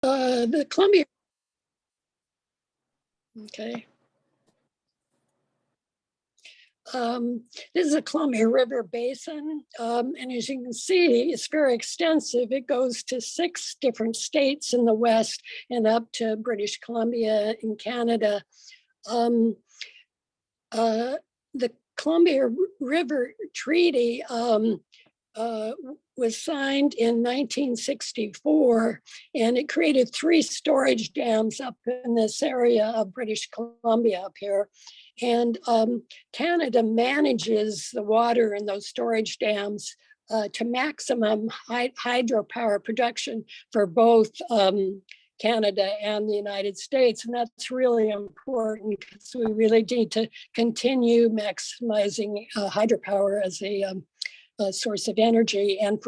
The Columbia. Okay. This is a Columbia River Basin, and as you can see, it's very extensive. It goes to 6 different states in the West and up to British Columbia in Canada. The Columbia River Treaty was signed in 1964, and it created 3 storage dams up in this area of British Columbia up here. And Canada manages the water in those storage dams to maximum hydropower production for both Canada and the United States. And that's really important because we really need to continue maximizing hydropower as a source of energy, and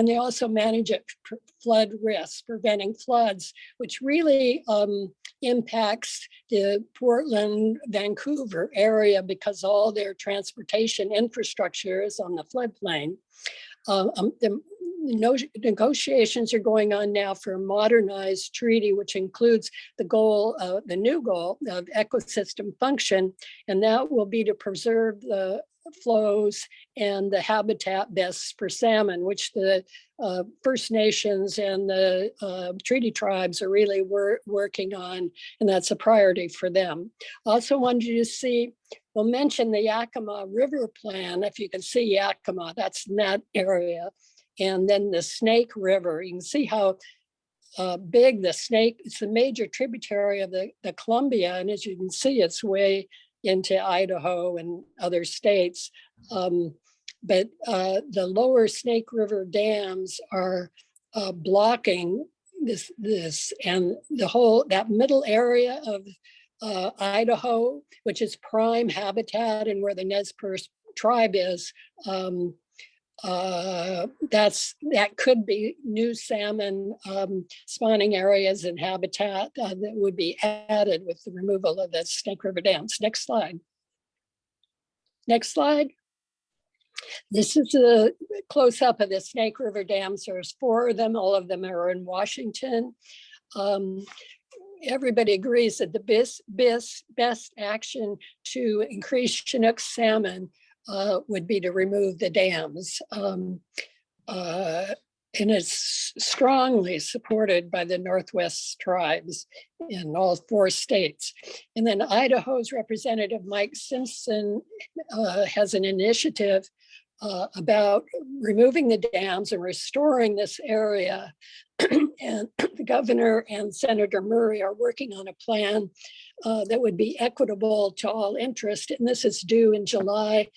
they also manage it for flood risk, preventing floods, which really impacts the Portland, Vancouver area because all their transportation infrastructure is on the floodplain. The negotiations are going on now for a modernized treaty, which includes the new goal of ecosystem function, and that will be to preserve the flows and the habitat best for salmon, which the First Nations and the treaty tribes are really working on, and that's a priority for them. Also wanted you to see, we'll mention the Yakima River Plan. If you can see Yakima, that's in that area. And then the Snake River, you can see how big the Snake, it's a major tributary of the Columbia. And as you can see, it's way into Idaho and other states. But the lower Snake River dams are blocking this and that middle area of Idaho, which is prime habitat and where the Nez Perce tribe is, that could be new salmon spawning areas and habitat that would be added with the removal of the Snake River dams. Next slide. Next slide. This is a close-up of the Snake River dams. There's 4 of them. All of them are in Washington. Everybody agrees that the best action to increase Chinook salmon would be to remove the dams. And it's strongly supported by the Northwest tribes in all 4 states. And then Idaho's Representative Mike Simpson has an initiative about removing the dams and restoring this area. And the governor and Senator Murray are working on a plan that would be equitable to all interest. And this is due in July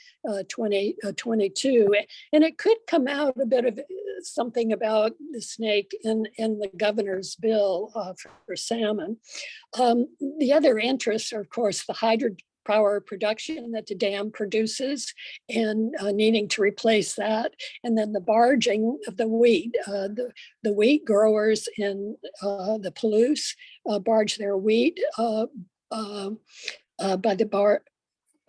2022. And it could come out a bit of something about the snake in the governor's bill for salmon. The other interests are, of course, the hydropower production that the dam produces and needing to replace that. And then the barging of the wheat. The wheat growers in the Palouse barge their wheat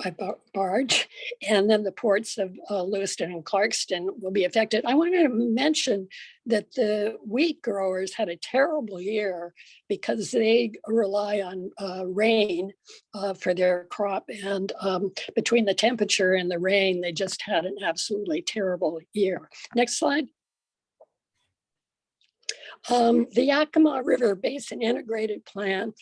by barge, and then the ports of Lewiston and Clarkston will be affected. I wanted to mention that the wheat growers had a terrible year because they rely on rain for their crop, and between the temperature and the rain, they just had an absolutely terrible year. Next slide. The Yakima River Basin Integrated Plan,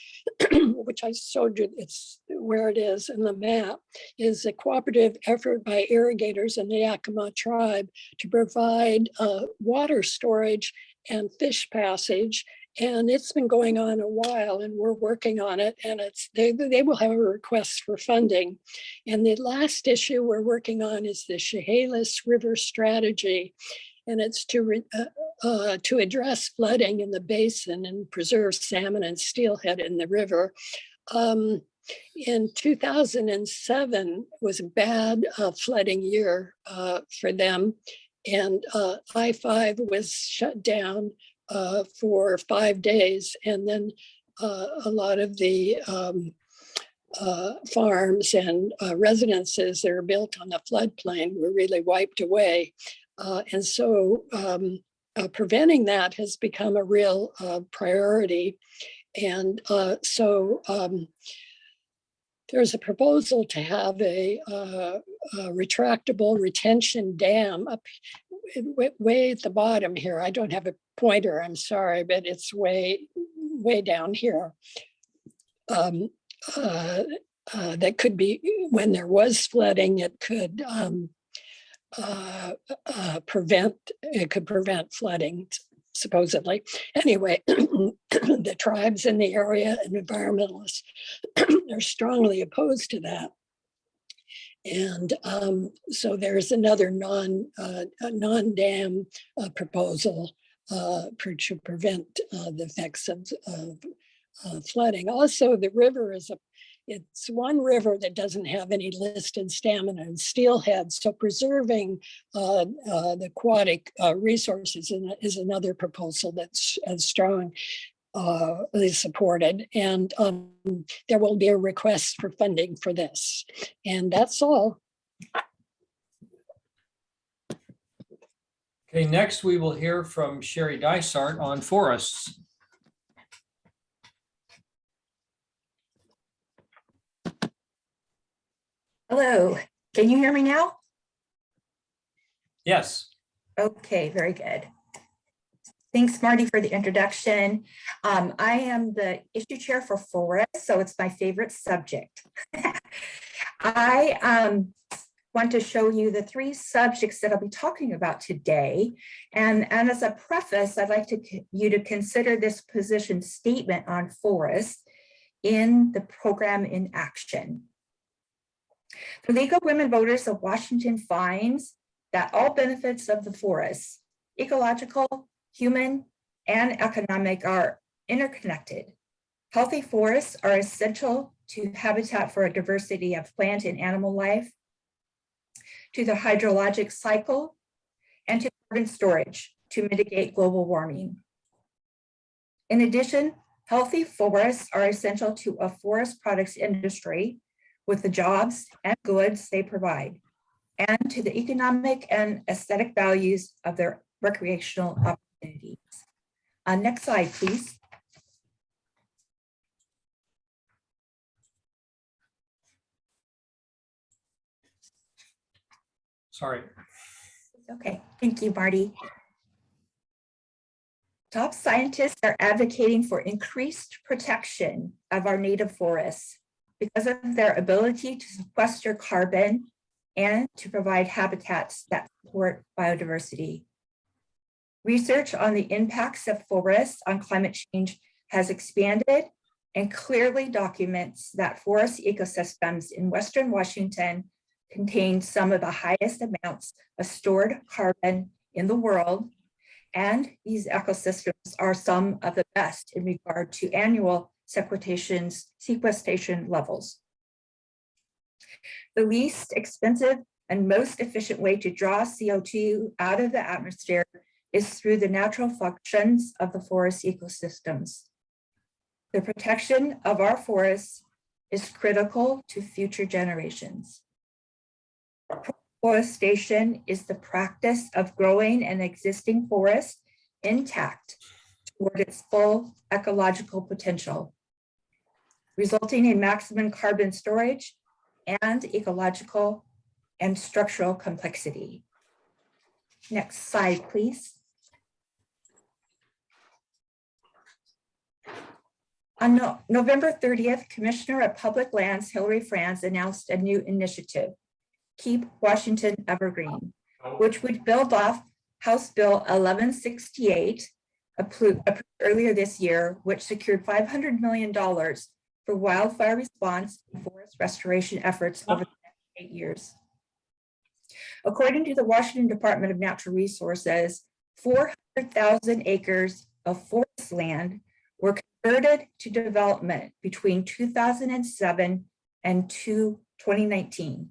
which I showed you, it's where it is in the map, is a cooperative effort by irrigators in the Yakima tribe to provide water storage and fish passage. And it's been going on a while, and we're working on it, and they will have a request for funding. And the last issue we're working on is the Chehalis River Strategy. And it's to address flooding in the basin and preserve salmon and steelhead in the river. In 2007 was a bad flooding year for them, and I-5 was shut down for 5 days, and then a lot of the farms and residences that are built on the floodplain were really wiped away. And so preventing that has become a real priority. And so there's a proposal to have a retractable retention dam up way at the bottom here. I don't have a pointer, I'm sorry, but it's way down here. That could be, when there was flooding, it could prevent flooding, supposedly. Anyway, the tribes in the area and environmentalists are strongly opposed to that. And so there's another non-dam proposal to prevent the effects of flooding. Also, the river it's one river that doesn't have any listed stamina and steelhead. So preserving the aquatic resources is another proposal that's strongly supported. And there will be a request for funding for this. And that's all. Okay, next we will hear from Sherri Dysart on forests. Hello, can you hear me now? Yes. Okay, very good. Thanks, Marty, for the introduction. I am the issue chair for forests, so it's my favorite subject. I want to show you the 3 subjects that I'll be talking about today. And as a preface, I'd like you to consider this position statement on forests in the program in action. The League of Women Voters of Washington finds that all benefits of the forest, ecological, human, and economic, are interconnected. Healthy forests are essential to habitat for a diversity of plant and animal life, to the hydrologic cycle, and to carbon storage to mitigate global warming. In addition, healthy forests are essential to a forest products industry with the jobs and goods they provide, and to the economic and aesthetic values of their recreational opportunities. Next slide, please. Sorry. Okay, thank you, Marty. Top scientists are advocating for increased protection of our native forests because of their ability to sequester carbon and to provide habitats that support biodiversity. Research on the impacts of forests on climate change has expanded and clearly documents that forest ecosystems in Western Washington contain some of the highest amounts of stored carbon in the world, and these ecosystems are some of the best in regard to annual sequestration levels. The least expensive and most efficient way to draw CO2 out of the atmosphere is through the natural functions of the forest ecosystems. The protection of our forests is critical to future generations. Forestation is the practice of growing an existing forest intact toward its full ecological potential, resulting in maximum carbon storage and ecological and structural complexity. Next slide, please. On November 30th, Commissioner of Public Lands Hilary Franz announced a new initiative, Keep Washington Evergreen, which would build off House Bill 1168, approved earlier this year, which secured $500 million for wildfire response and forest restoration efforts over the next 8 years. According to the Washington Department of Natural Resources, 400,000 acres of forest land were converted to development between 2007 and 2019.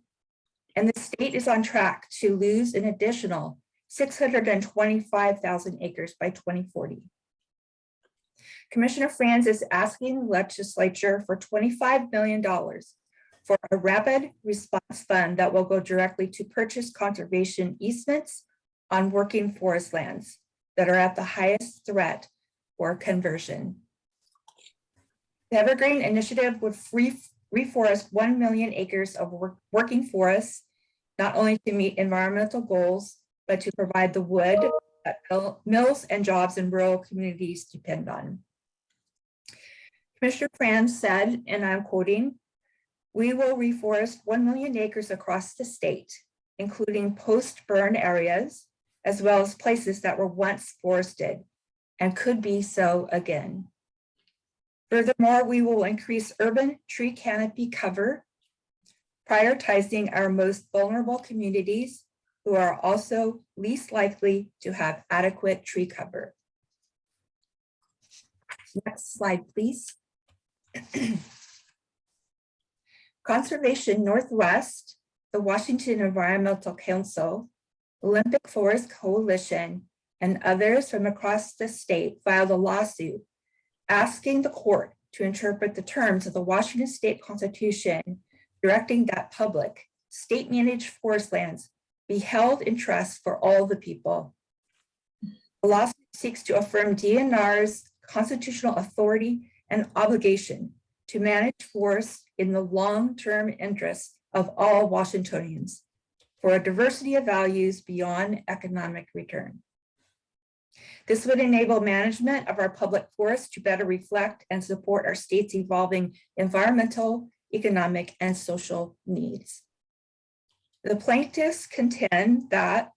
And the state is on track to lose an additional 625,000 acres by 2040. Commissioner Franz is asking the legislature for $25 million for a rapid response fund that will go directly to purchase conservation easements on working forest lands, that are at the highest threat for conversion. The Evergreen Initiative would reforest 1 million acres of working forests, not only to meet environmental goals, but to provide the wood that mills and jobs in rural communities depend on. Commissioner Franz said, and I'm quoting, "We will reforest 1 million acres across the state, including post-burn areas, as well as places that were once forested and could be so again. Furthermore, we will increase urban tree canopy cover, prioritizing our most vulnerable communities who are also least likely to have adequate tree cover." Next slide, please. Conservation Northwest, the Washington Environmental Council, Olympic Forest Coalition, and others from across the state filed a lawsuit asking the court to interpret the terms of the Washington State Constitution, directing that public state-managed forest lands be held in trust for all the people. The lawsuit seeks to affirm DNR's constitutional authority and obligation to manage forests in the long-term interest of all Washingtonians for a diversity of values beyond economic return. This would enable management of our public forests to better reflect and support our state's evolving environmental, economic, and social needs. The plaintiffs contend that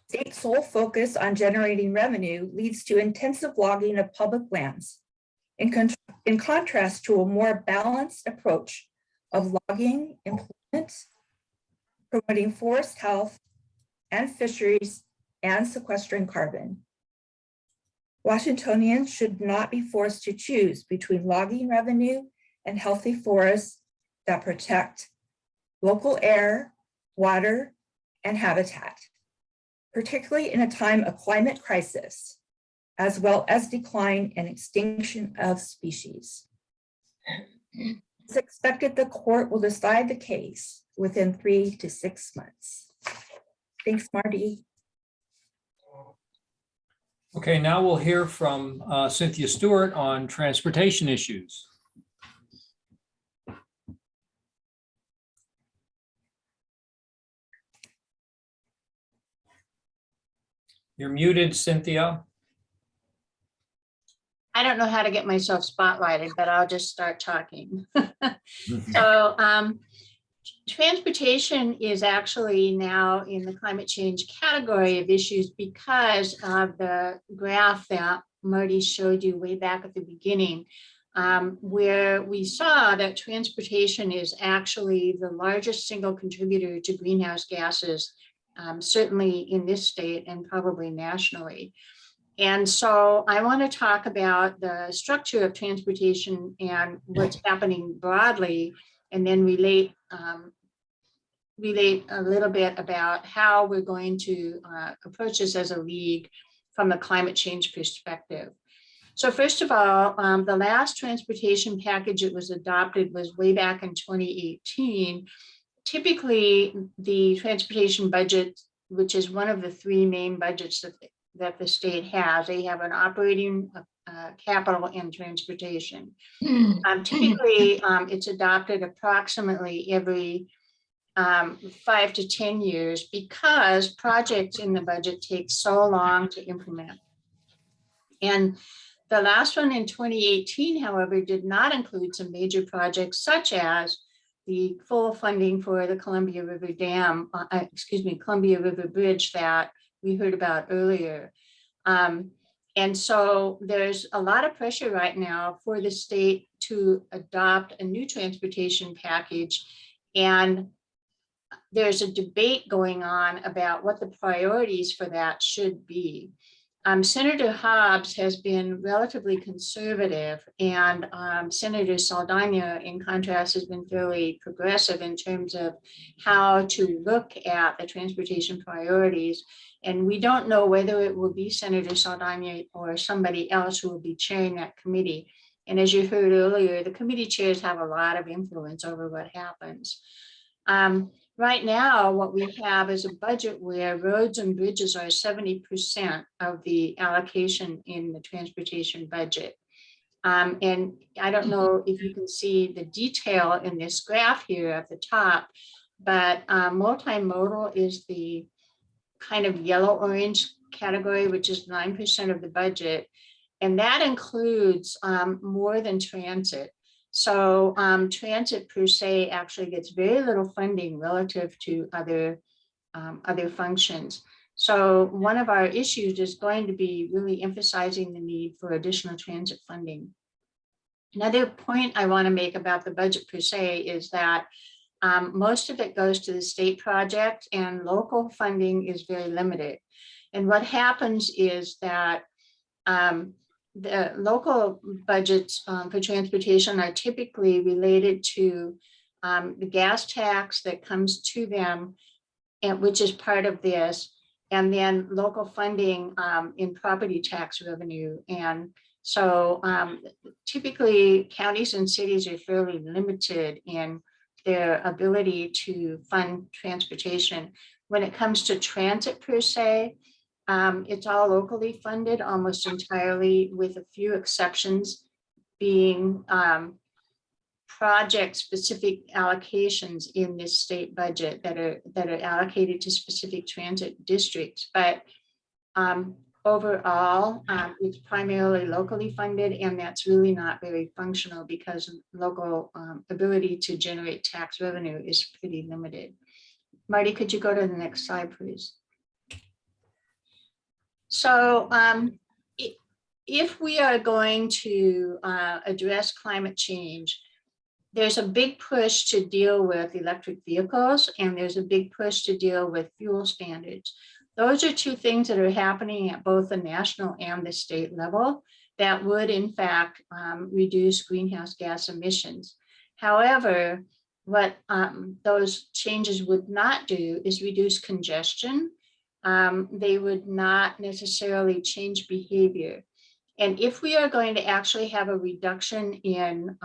state's sole focus on generating revenue leads to intensive logging of public lands, in contrast to a more balanced approach of logging, employment, promoting forest health and fisheries, and sequestering carbon. Washingtonians should not be forced to choose between logging revenue and healthy forests that protect local air, water, and habitat, particularly in a time of climate crisis, as well as decline and extinction of species. It's expected the court will decide the case within 3 to 6 months. Thanks, Marty. Okay, now we'll hear from Cynthia Stewart on transportation issues. You're muted, Cynthia. I don't know how to get myself spotlighted, but I'll just start talking. So transportation is actually now in the climate change category of issues because of the graph that Marty showed you way back at the beginning, where we saw that transportation is actually the largest single contributor to greenhouse gases, certainly in this state and probably nationally. And so I want to talk about the structure of transportation and what's happening broadly, and then relate a little bit about how we're going to approach this as a league from a climate change perspective. So first of all, the last transportation package that was adopted was way back in 2018. Typically, the transportation budget, which is one of the 3 main budgets that the state has, they have an operating, capital, and transportation. Typically, it's adopted approximately every 5 to 10 years because projects in the budget take so long to implement. And the last one in 2018, however, did not include some major projects such as the full funding for the Columbia River Dam, Columbia River Bridge that we heard about earlier. And so there's a lot of pressure right now for the state to adopt a new transportation package. And there's a debate going on about what the priorities for that should be. Senator Hobbs has been relatively conservative, and Senator Saldana, in contrast, has been fairly progressive in terms of how to look at the transportation priorities. And we don't know whether it will be Senator Saldana or somebody else who will be chairing that committee. And as you heard earlier, the committee chairs have a lot of influence over what happens. Right now, what we have is a budget where roads and bridges are 70% of the allocation in the transportation budget. And I don't know if you can see the detail in this graph here at the top, but multimodal is the kind of yellow-orange category, which is 9% of the budget. And that includes more than transit. So transit per se actually gets very little funding relative to other functions. So one of our issues is going to be really emphasizing the need for additional transit funding. Another point I want to make about the budget per se is that most of it goes to the state project and local funding is very limited. And what happens is that the local budgets for transportation are typically related to the gas tax that comes to them, and which is part of this, and then local funding in property tax revenue. And so typically counties and cities are fairly limited in their ability to fund transportation. When it comes to transit per se, it's all locally funded almost entirely, with a few exceptions being project-specific allocations in this state budget that are allocated to specific transit districts. But overall, it's primarily locally funded, and that's really not very functional because local ability to generate tax revenue is pretty limited. Marty, could you go to the next slide, please? So if we are going to address climate change, there's a big push to deal with electric vehicles, and there's a big push to deal with fuel standards. Those are two things that are happening at both the national and the state level that would, in fact, reduce greenhouse gas emissions. However, what those changes would not do is reduce congestion. They would not necessarily change behavior. And if we are going to actually have a reduction in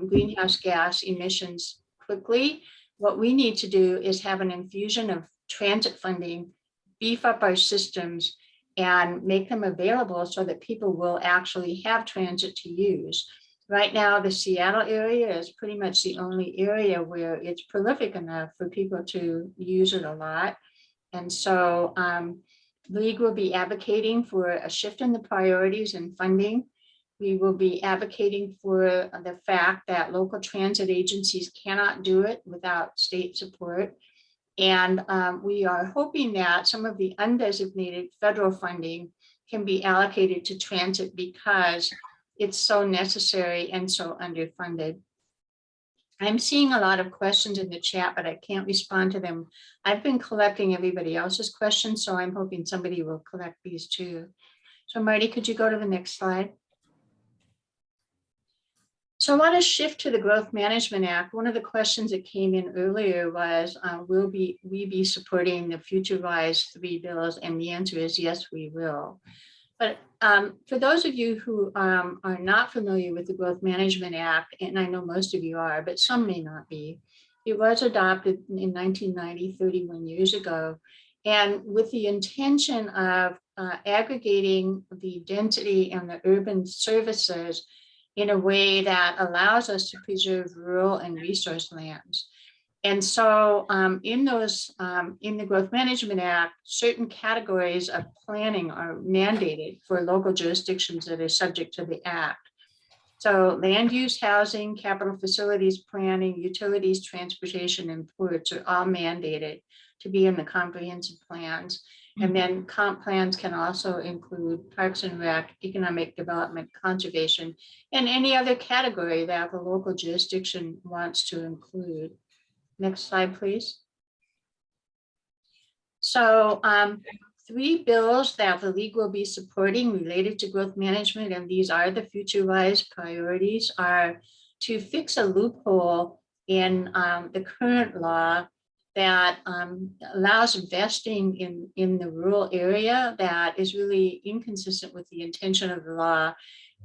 greenhouse gas emissions quickly, what we need to do is have an infusion of transit funding, beef up our systems, and make them available so that people will actually have transit to use. Right now, the Seattle area is pretty much the only area where it's prolific enough for people to use it a lot. And so League will be advocating for a shift in the priorities and funding. We will be advocating for the fact that local transit agencies cannot do it without state support. And we are hoping that some of the undesignated federal funding can be allocated to transit because it's so necessary and so underfunded. I'm seeing a lot of questions in the chat, but I can't respond to them. I've been collecting everybody else's questions, so I'm hoping somebody will collect these too. So Marty, could you go to the next slide? So I want to shift to the Growth Management Act. One of the questions that came in earlier was, will we be supporting the Future Rise 3 bills? And the answer is yes, we will. But for those of you who are not familiar with the Growth Management Act, and I know most of you are, but some may not be, it was adopted in 1990, 31 years ago, and with the intention of aggregating the density and the urban services in a way that allows us to preserve rural and resource lands. And so in the Growth Management Act, certain categories of planning are mandated for local jurisdictions that are subject to the act. So land use, housing, capital facilities planning, utilities, transportation, and ports are all mandated to be in the comprehensive plans. And then comp plans can also include parks and rec, economic development, conservation, and any other category that the local jurisdiction wants to include. Next slide, please. So 3 bills that the League will be supporting related to growth management, and these are the Future Rise priorities, are to fix a loophole in the current law that allows investing in the rural area that is really inconsistent with the intention of the law.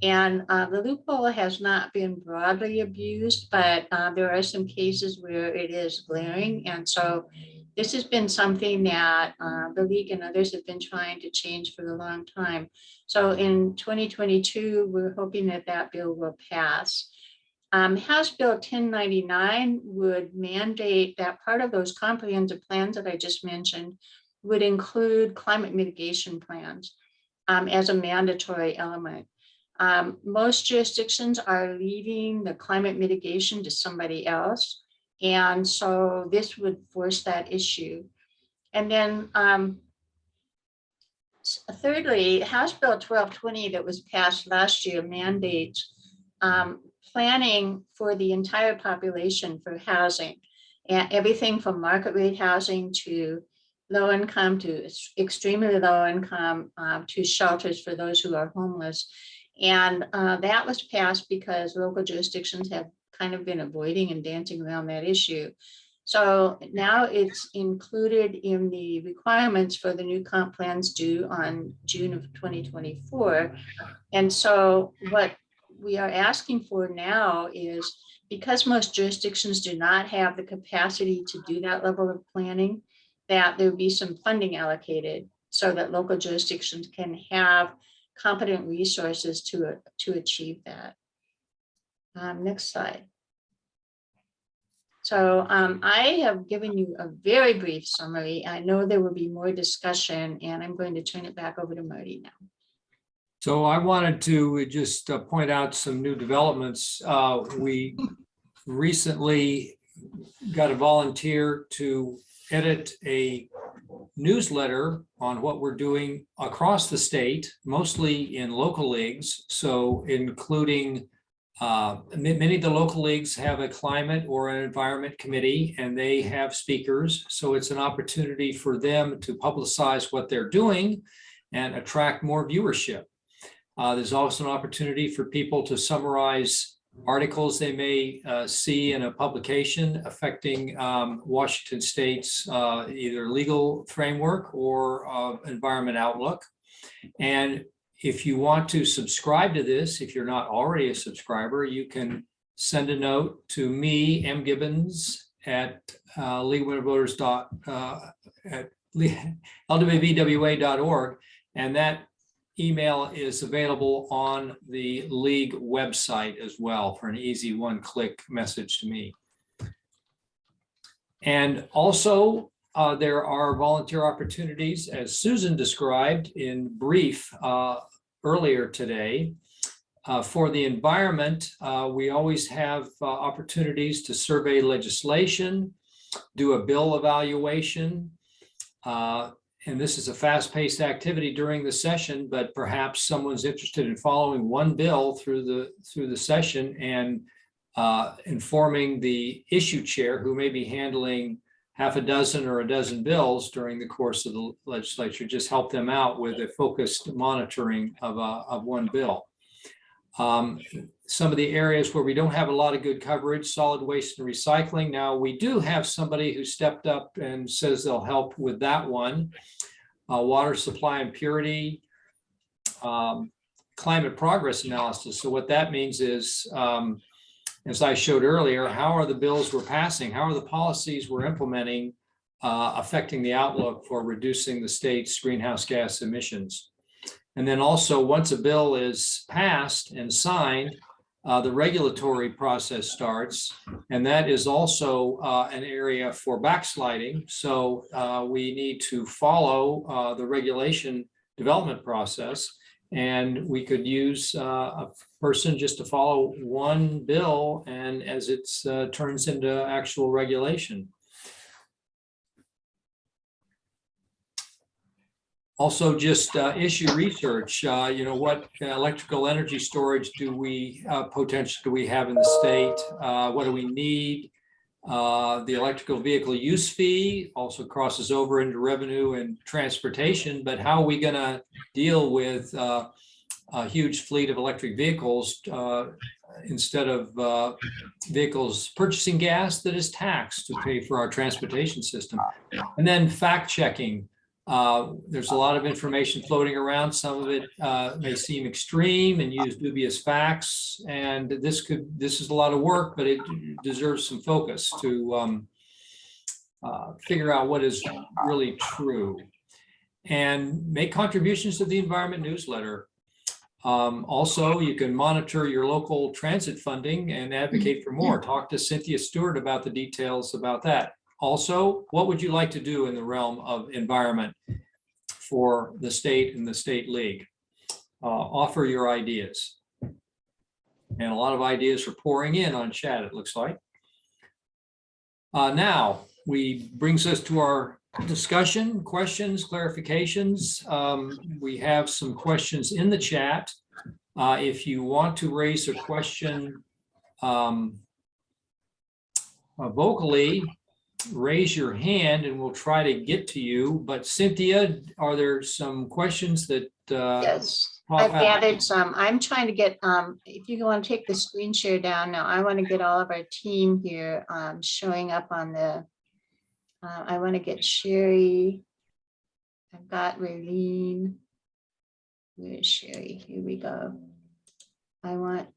And the loophole has not been broadly abused, but there are some cases where it is glaring. And so this has been something that the league and others have been trying to change for a long time. So in 2022, we're hoping that that bill will pass. House Bill 1099 would mandate that part of those comprehensive plans that I just mentioned would include climate mitigation plans as a mandatory element. Most jurisdictions are leaving the climate mitigation to somebody else. And so this would force that issue. And then thirdly, House Bill 1220 that was passed last year mandates planning for the entire population for housing, and everything from market rate housing to low income to extremely low income to shelters for those who are homeless. And that was passed because local jurisdictions have kind of been avoiding and dancing around that issue. So now it's included in the requirements for the new comp plans due on June of 2024. And so what we are asking for now is, because most jurisdictions do not have the capacity to do that level of planning, that there be some funding allocated so that local jurisdictions can have competent resources to achieve that. Next slide. So I have given you a very brief summary. I know there will be more discussion, and I'm going to turn it back over to Marty now. So I wanted to just point out some new developments. We recently got a volunteer to edit a newsletter on what we're doing across the state, mostly in local leagues. So including many of the local leagues have a climate or an environment committee, and they have speakers. So it's an opportunity for them to publicize what they're doing and attract more viewership. There's also an opportunity for people to summarize articles they may see in a publication affecting Washington State's either legal framework or environment outlook. And if you want to subscribe to this, if you're not already a subscriber, you can send a note to me, M. Gibbins, at LWVWA.org, and that email is available on the league website as well for an easy one-click message to me. And also, there are volunteer opportunities, as Susan described in brief earlier today. For the environment, we always have opportunities to survey legislation, do a bill evaluation, and this is a fast-paced activity during the session, but perhaps someone's interested in following one bill through the session and informing the issue chair, who may be handling half a dozen or a dozen bills during the course of the legislature. Just help them out with a focused monitoring of one bill. Some of the areas where we don't have a lot of good coverage, solid waste and recycling. Now, we do have somebody who stepped up and says they'll help with that one. Water supply and purity, climate progress analysis. So what that means is, as I showed earlier, how are the bills we're passing, how are the policies we're implementing affecting the outlook for reducing the state's greenhouse gas emissions? And then also, once a bill is passed and signed, the regulatory process starts, and that is also an area for backsliding. So we need to follow the regulation development process, and we could use a person just to follow one bill, and as it turns into actual regulation. Also, just issue research. What electrical energy storage do we potential do we have in the state? What do we need? The electrical vehicle use fee also crosses over into revenue and transportation. But how are we going to deal with a huge fleet of electric vehicles instead of vehicles purchasing gas that is taxed to pay for our transportation system? And then fact checking. There's a lot of information floating around. Some of it may seem extreme and use dubious facts. And this is a lot of work, but it deserves some focus to figure out what is really true and make contributions to the environment newsletter. Also, you can monitor your local transit funding and advocate for more. Talk to Cynthia Stewart about the details about that. Also, what would you like to do in the realm of environment for the state and the state league? Offer your ideas. And a lot of ideas are pouring in on chat, it looks like. Now, brings us to our discussion, questions, clarifications. We have some questions in the chat. If you want to raise a question vocally, raise your hand and we'll try to get to you. But Cynthia, are there some questions that Yes, pop I've out? gathered some. I'm trying to get, if you want to take the screen share down now, I want to get all of our team here showing up on the, I want to get Sherri. I've got Raelene. Where's Sherri? Here we go. I want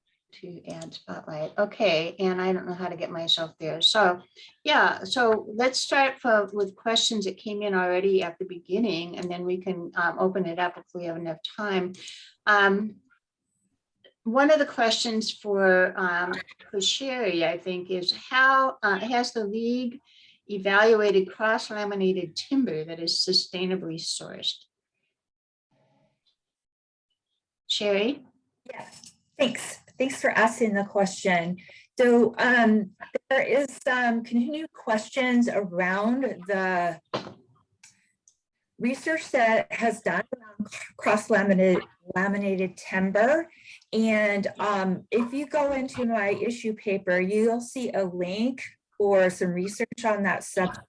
to add spotlight. Okay, and I don't know how to get myself there. So yeah, so let's start with questions that came in already at the beginning, and then we can open it up if we have enough time. One of the questions for Sherri, I think, is how has the league evaluated cross-laminated timber that is sustainably sourced? Sherri? Yeah, thanks. Thanks for asking the question. So there is some continued questions around the research that has done around cross-laminated timber. And if you go into my issue paper, you'll see a link for some research on that subject.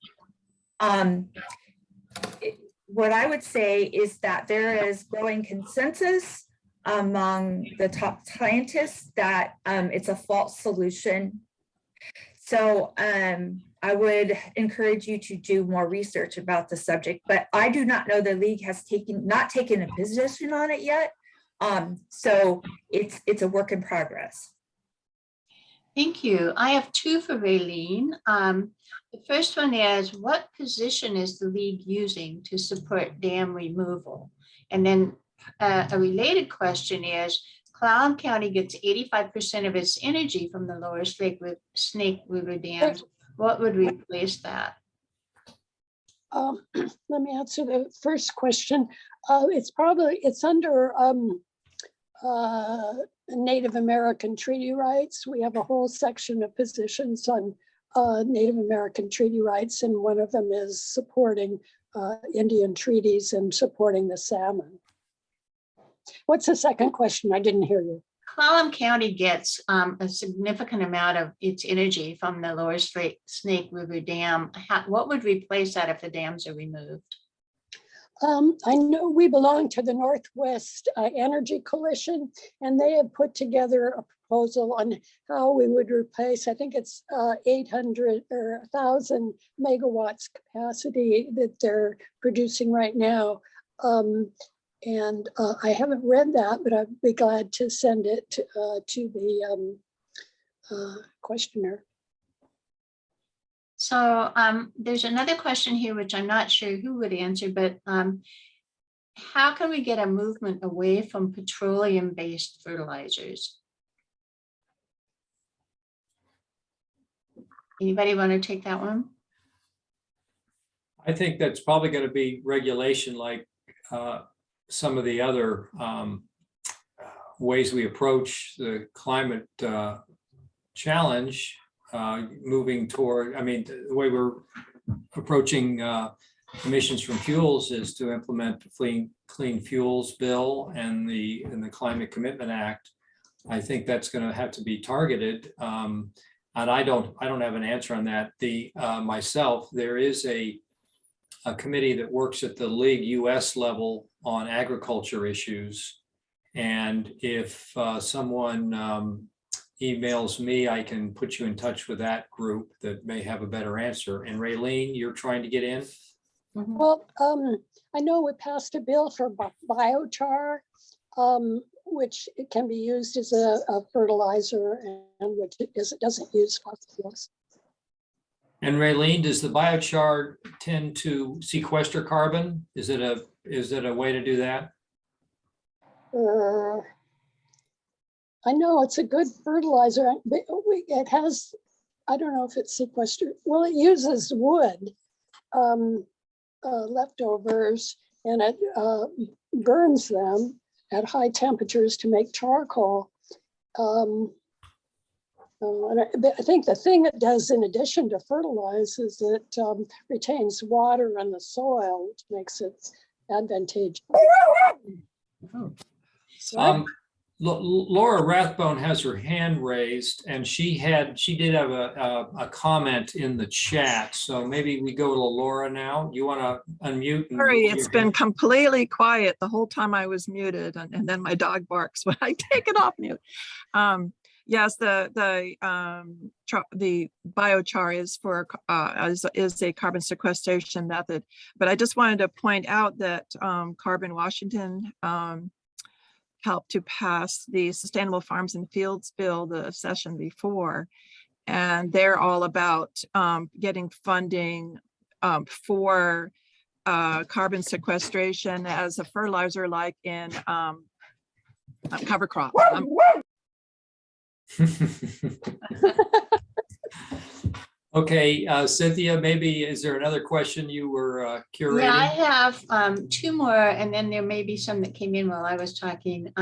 What I would say is that there is growing consensus among the top scientists that it's a false solution. So I would encourage you to do more research about the subject, but I do not know the league has not taken a position on it yet. So it's a work in progress. Thank you. I have two for Raelene. The first one is, what position is the league using to support dam removal? And then a related question is, Clallam County gets 85% of its energy from the lower Snake River dams. What would replace that? Let me answer the first question. It's under Native American treaty rights. We have a whole section of positions on Native American treaty rights, and one of them is supporting Indian treaties and supporting the salmon. What's the second question? I didn't hear you. Clallam County gets a significant amount of its energy from the lower Snake River Dam. What would replace that if the dams are removed? I know we belong to the Northwest Energy Coalition, and they have put together a proposal on how we would replace, I think it's 800 or 1,000 megawatts capacity that they're producing right now. And I haven't read that, but I'd be glad to send it to the questioner. So there's another question here, which I'm not sure who would answer, but how can we get a movement away from petroleum-based fertilizers? Anybody want to take that one? I think that's probably going to be regulation like some of the other ways we approach the climate challenge, moving toward, I mean, the way we're approaching emissions from fuels is to implement the clean fuels bill and the Climate Commitment Act. I think that's going to have to be targeted. And I don't have an answer on that. Myself, there is a committee that works at the League US level on agriculture issues. And if someone emails me, I can put you in touch with that group that may have a better answer. And Raelene, you're trying to get in? Well, I know we passed a bill for biochar, which it can be used as a fertilizer, and which it doesn't use phosphorus. And Raelene, does the biochar tend to sequester carbon? Is it a way to do that? I know it's a good fertilizer, but it has, I don't know if it's sequestered. Well, it uses wood leftovers, and it burns them at high temperatures to make charcoal. I think the thing it does in addition to fertilize is it retains water in the soil, which makes it advantageous. Laura Rathbone has her hand raised, and she did have a comment in the chat. So maybe we go to Laura now. You want to unmute? Sorry, it's been completely quiet the whole time I was muted, and then my dog barks when I take it off mute. Yes, the biochar is a carbon sequestration method, but I just wanted to point out that Carbon Washington helped to pass the Sustainable Farms and Fields bill the session before, and they're all about getting funding for carbon sequestration as a fertilizer, like in cover crop. Okay, Cynthia, maybe is there another question you were curating? Yeah, I have two more, and then there may be some that came in while I was talking.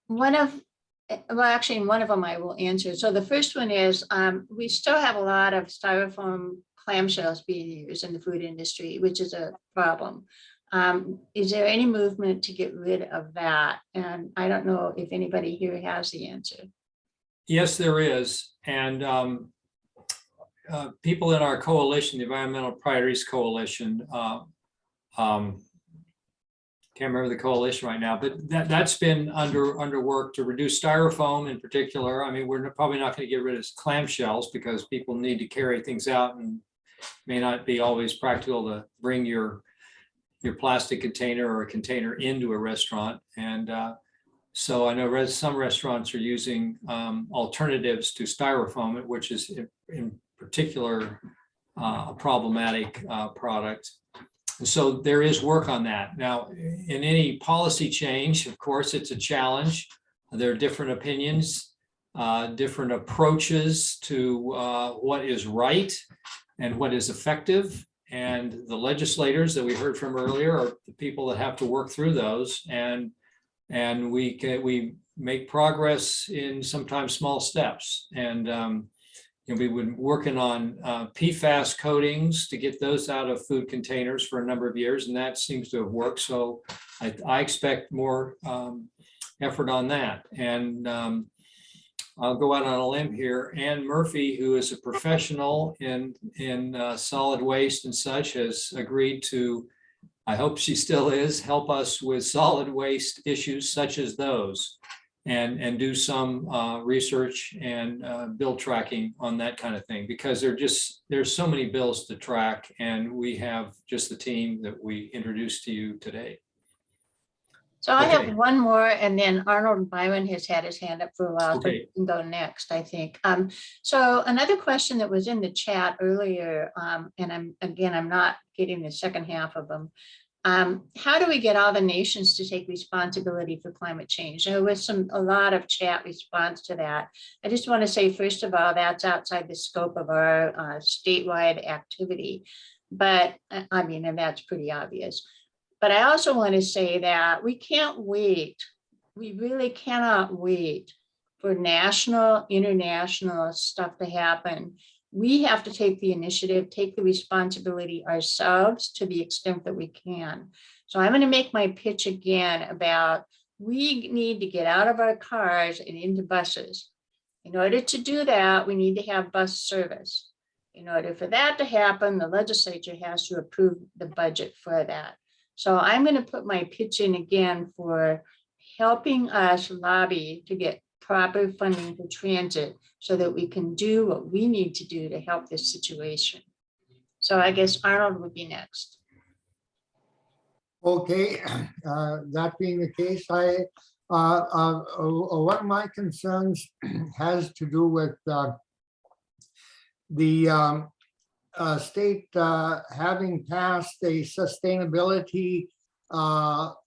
One of them I will answer. So the first one is, we still have a lot of styrofoam clamshells being used in the food industry, which is a problem. Is there any movement to get rid of that? And I don't know if anybody here has the answer. Yes, there is. And people in our coalition, the Environmental Priorities Coalition, can't remember the coalition right now, but that's been under work to reduce styrofoam in particular. I mean, we're probably not going to get rid of clamshells because people need to carry things out, and may not be always practical to bring your plastic container or a container into a restaurant. And so I know some restaurants are using alternatives to styrofoam, which is in particular a problematic product. And so there is work on that. Now, in any policy change, of course, it's a challenge. There are different opinions, different approaches to what is right and what is effective. And the legislators that we heard from earlier are the people that have to work through those. And we make progress in sometimes small steps. And we've been working on PFAS coatings to get those out of food containers for a number of years, and that seems to have worked. So I expect more effort on that. And I'll go out on a limb here. Ann Murphy, who is a professional in solid waste and such, has agreed to, I hope she still is, help us with solid waste issues such as those, and do some research and bill tracking on that kind of thing, because there's so many bills to track, and we have just the team that we introduced to you today. So I have one more, and then Arnold Byron has had his hand up for a while, so he can go next, I think. So another question that was in the chat earlier, and I'm not getting the second half of them. How do we get all the nations to take responsibility for climate change? There was a lot of chat response to that. I just want to say, first of all, that's outside the scope of our statewide activity, but I mean, and that's pretty obvious. But I also want to say that we can't wait. We really cannot wait for national, international stuff to happen. We have to take the initiative, take the responsibility ourselves to the extent that we can. So I'm going to make my pitch again about we need to get out of our cars and into buses. In order to do that, we need to have bus service. In order for that to happen, the legislature has to approve the budget for that. So I'm going to put my pitch in again for helping us lobby to get proper funding for transit so that we can do what we need to do to help this situation. So I guess Arnold would be next. Okay, that being the case, one of my concerns has to do with the state having passed a sustainability law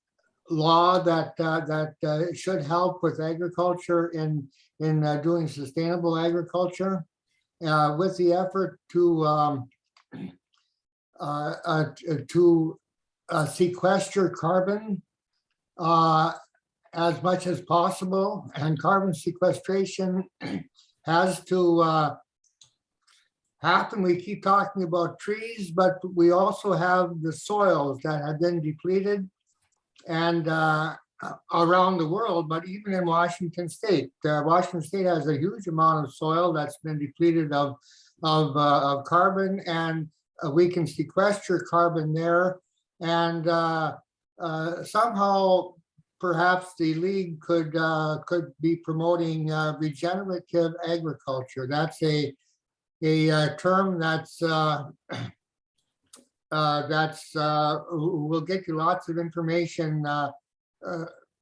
that should help with agriculture in doing sustainable agriculture, with the effort to sequester carbon as much as possible, and carbon sequestration has to happen. We keep talking about trees, but we also have the soils that have been depleted, and around the world, but even in Washington State. Washington State has a huge amount of soil that's been depleted of carbon, and we can sequester carbon there. And somehow, perhaps the league could be promoting regenerative agriculture. That's a term that's will get you lots of information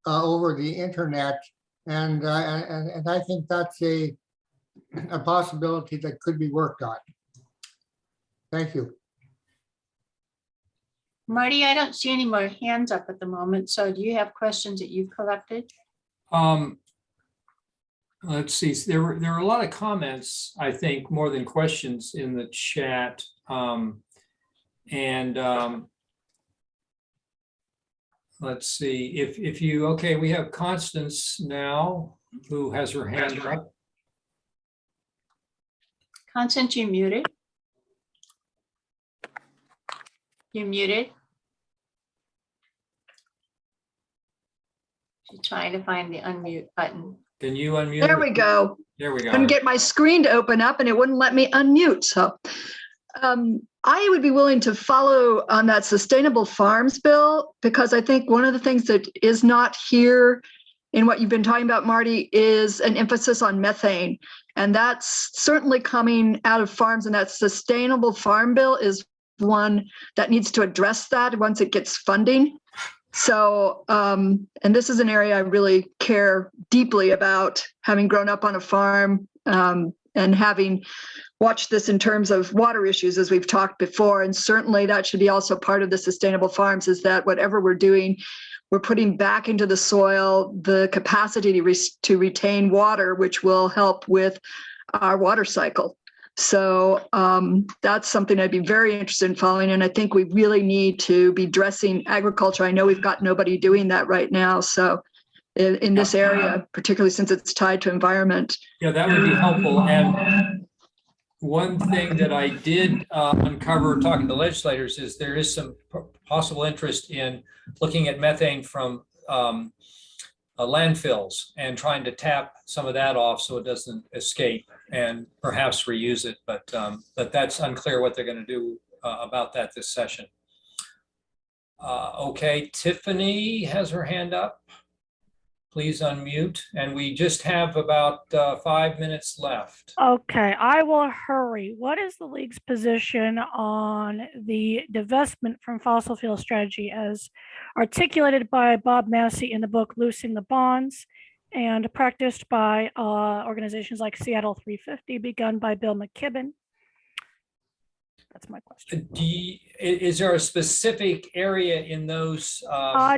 over the internet, and I think that's a possibility that could be worked on. Thank you. Marty, I don't see any more hands up at the moment. So do you have questions that you've collected? Let's see. There were a lot of comments, I think, more than questions in the chat. Let's see if you, okay, we have Constance now who has her hand up. Constance, you muted. You're muted. She's trying to find the unmute button. Can you unmute? There we go. There we go. Couldn't get my screen to open up and it wouldn't let me unmute. So I would be willing to follow on that sustainable farms bill, because I think one of the things that is not here in what you've been talking about, Marty, is an emphasis on methane. And that's certainly coming out of farms, and that sustainable farm bill is one that needs to address that once it gets funding. So, and this is an area I really care deeply about, having grown up on a farm and having watched this in terms of water issues, as we've talked before. And certainly that should be also part of the sustainable farms, is that whatever we're doing, we're putting back into the soil the capacity to retain water, which will help with our water cycle. So that's something I'd be very interested in following. And I think we really need to be dressing agriculture. I know we've got nobody doing that right now. So in this area, particularly since it's tied to environment. Yeah, that would be helpful. And one thing that I did uncover talking to legislators is there is some possible interest in looking at methane from landfills and trying to tap some of that off so it doesn't escape, and perhaps reuse it. But that's unclear what they're going to do about that this session. Okay, Tiffany has her hand up. Please unmute. And we just have about 5 minutes left. Okay, I will hurry. What is the league's position on the divestment from fossil fuel strategy as articulated by Bob Massey in the book Loosing the Bonds, and practiced by organizations like Seattle 350, begun by Bill McKibben? That's my question. Is there a specific area in those?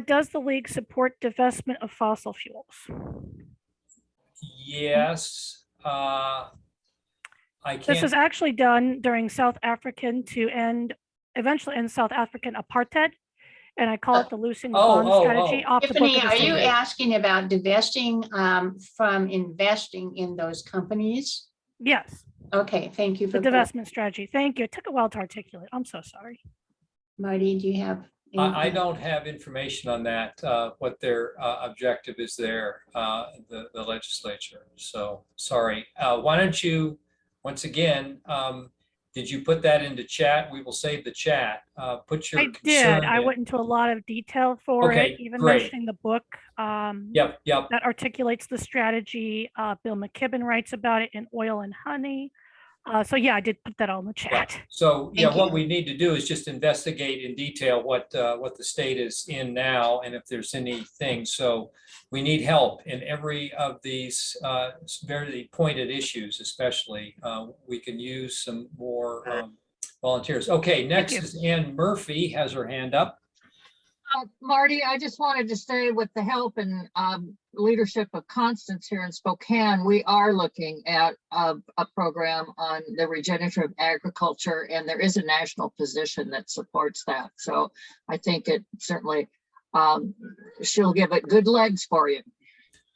Does the league support divestment of fossil fuels? Yes. I can't. This is actually done during South African eventually end South African apartheid. And I call it the Loosing the Bonds strategy. Off Tiffany, the book of are the you same. asking about divesting from investing in those companies? Yes. Okay, thank you The for divestment strategy. Thank you. It took a while to articulate. I'm so sorry. Marty, do you have? I don't have information on that, what their objective is there, the legislature. So sorry. Why don't you, once again, did you put that into chat? We will save the chat. Put your I concern did. I in. went into a lot of detail for Okay, it, even great. mentioning the book Yep. that articulates the strategy. Bill McKibben writes about it in Oil and Honey. So yeah, I did put that all in the Yeah. chat. So, yeah, Thank what you. we need to do is just investigate in detail what the state is in now and if there's anything. So we need help in every of these very pointed issues, especially. We can use some more volunteers. Okay, next you. is Ann Murphy has her hand up. Marty, I just wanted to say with the help and leadership of Constance here in Spokane, we are looking at a program on the regenerative agriculture, and there is a national position that supports that. So I think it certainly, she'll give it good legs for you.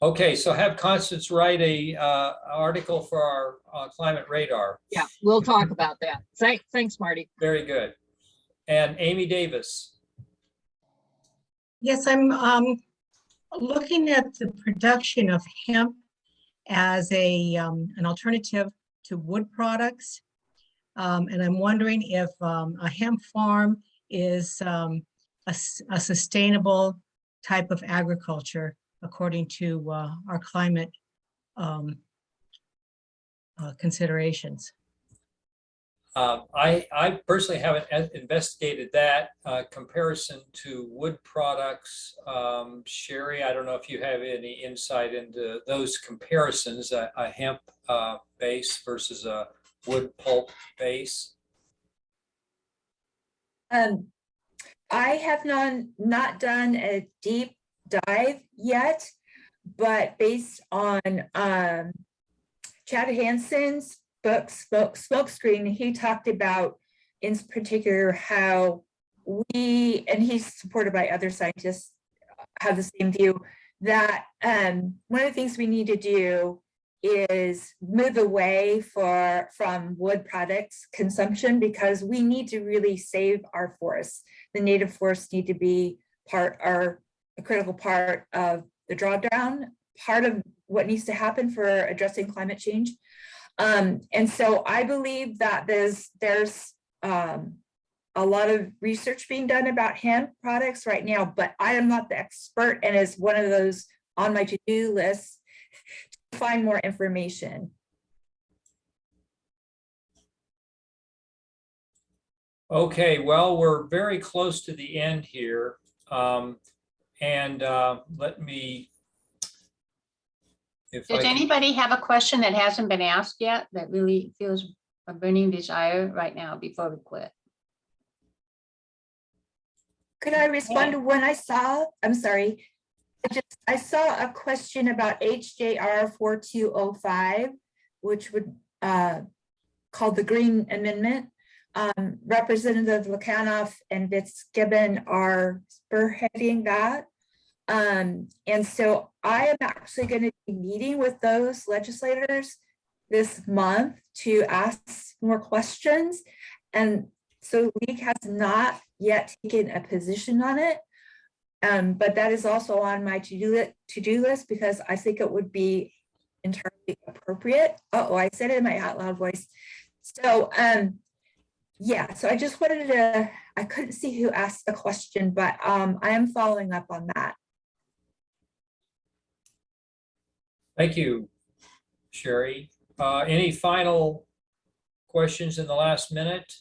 Okay, so have Constance write a article for our climate radar. Yeah, we'll talk about that. Thanks, Marty. Very good. And Amy Davis. Yes, I'm looking at the production of hemp as an alternative to wood products. And I'm wondering if a hemp farm is a sustainable type of agriculture according to our climate considerations. I personally haven't investigated that comparison to wood products. Sherri, I don't know if you have any insight into those comparisons, a hemp base versus a wood pulp base. I have not done a deep dive yet, but based on Chad Hansen's book Smokescreen, he talked about in particular how we, and he's supported by other scientists, have the same view that one of the things we need to do is move away from wood products consumption, because we need to really save our forests. The native forests need to be a critical part of the drawdown, part of what needs to happen for addressing climate change. And so I believe that there's a lot of research being done about hemp products right now, but I am not the expert, and is one of those on my to-do list to find more information. Okay, well, we're very close to the end here. Let me, Does anybody have a question that hasn't been asked yet that really feels a burning desire right now before we quit? Could I respond to one I saw? I'm sorry. I saw a question about HJR 4205, which would called the Green Amendment. Representative Lukanoff and Fitzgibbon are spearheading that. And so I am actually going to be meeting with those legislators this month to ask more questions. And so League has not yet taken a position on it. But that is also on my to-do list, because I think it would be entirely appropriate. Oh, I said it in my out loud voice. So yeah, so I just wanted to, I couldn't see who asked the question, but I am following up on that. Thank you, Sherri. Any final questions in the last minute?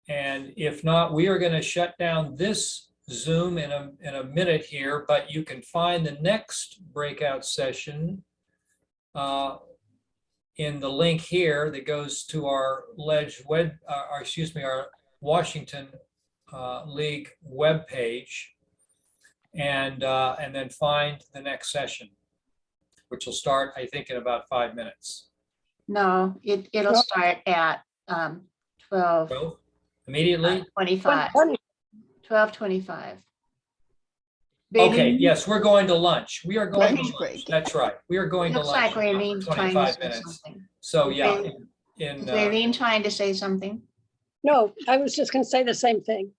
And if not, we are going to shut down this Zoom in a minute here, but you can find the next breakout session in the link here that goes to our our Washington League webpage, and then find the next session, which will start, I think, in about 5 minutes. No, it'll start at 12. 12? Immediately? 25. 12:25. Okay, Raelene, yes, we're going to lunch. We are going to Lunch lunch. break. That's right. We are going to looks lunch like in Raelene's trying to 25 say minutes. something. So yeah, Is Raelene trying to say something? No, I was just going to say the same thing.